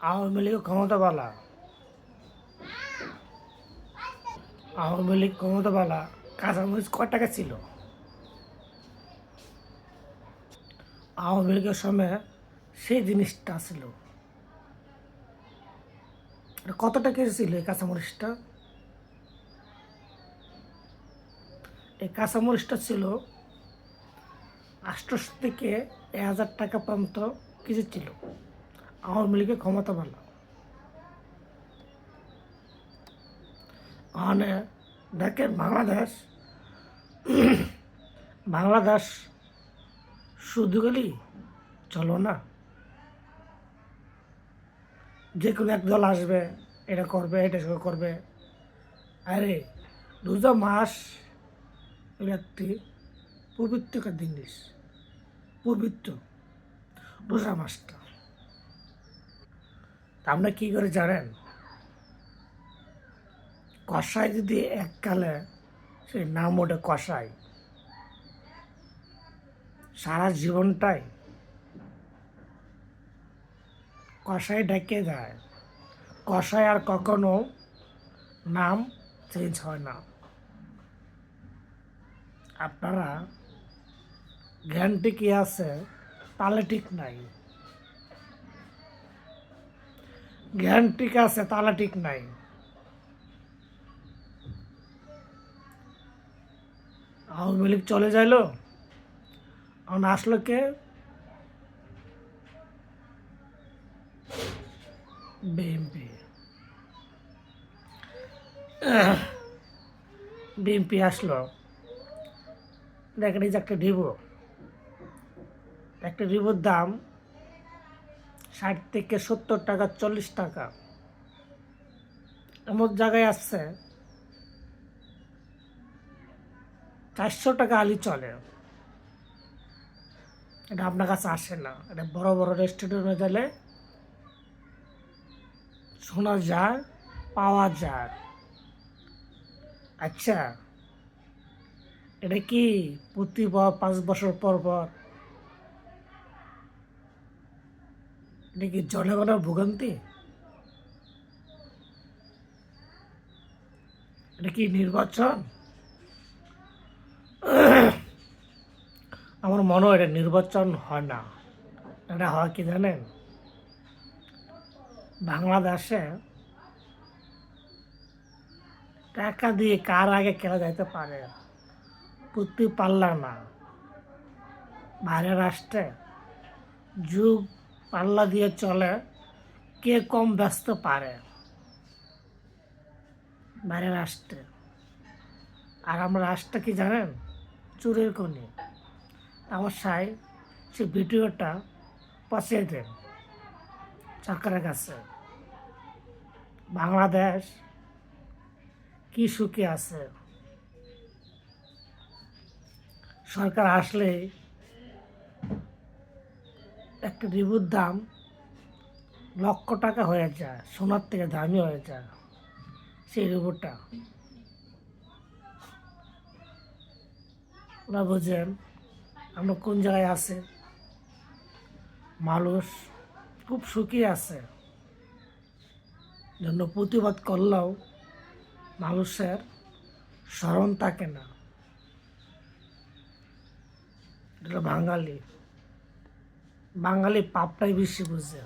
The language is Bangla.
আওয়ামী লীগ ক্ষমতাবালা আওয়ামী লীগ ক্ষমতাবালা কাঁচামরিচ কয় টাকা ছিল? আওয়ামী লীগের সময় সেই জিনিসটা ছিল। কত টাকা ছিল এই কাঁচামরিচটা? এই কাঁচামরিচটা ছিল 800 থেকে 1000 টাকা পর্যন্ত কেজি ছিল আওয়ামী লীগের ক্ষমতাবালা। মানে দেখেন, বাংলাদেশ শুধু গেলি চলো না, যে কোনো এক দল আসবে, এটা করবে, এটা করবে। আরে রোজা মাস হলো একটি পবিত্রকার জিনিস, পবিত্র রোজা মাসটা। তা আমরা কী করে জানেন? কষাই যদি এককালে সে নাম ওঠে কষাই, সারা জীবনটাই কষাই ডেকে যায়। কষাই আর কখনো নাম চেঞ্জ হয় না। আপনারা জ্ঞানটি কি আছে তাহলে ঠিক নাই, জ্ঞান ঠিক আছে তাহলে ঠিক নাই। আওয়ামী লীগ চলে যাইলো, এখন আসলো কে? বিএনপি। বিএনপি আসলো, দেখেন এই যে একটা ডিবোর দাম 60 থেকে 70 টাকা, 40 টাকা, এমন জায়গায় আসছে 400 টাকা আলি চলে। এটা আপনার কাছে আসে না, এটা বড় বড় রেস্টুরেন্টে গেলে শোনা যায়, পাওয়া যায়। আচ্ছা, এটা কি প্রতি 5 বছর পর পর? এটা কি জনগণের ভোগান্তি? এটা কি নির্বাচন? আমার মনে হয় এটা নির্বাচন হয় না। এটা হয় কি জানেন? বাংলাদেশে টাকা দিয়ে কার আগে খেলা যাইতে পারে প্রতি পাল্লা না। বাইরের রাষ্ট্রে যুগ পাল্লা দিয়ে চলে, কে কম ব্যস্ত পারে বাইরের রাষ্ট্রে। আর আমরা রাষ্ট্রটা কি জানেন? চুরের কোণে। আমার সে ভিডিওটা পচিয়ে দেন সরকারের কাছে। বাংলাদেশ কি সুখে আছে। সরকার আসলে একটা রিবুর দাম লক্ষ টাকা হয়ে যায়, সোনার থেকে দামি হয়ে যায় সেই রিবুটা। ওরা বোঝেন আমরা কোন জায়গায় আছে। মানুষ খুব সুখী আছে, জন্য প্রতিবাদ করলেও মানুষের স্মরণ থাকে না। এটা বাঙালি পাপটাই বেশি বুঝে।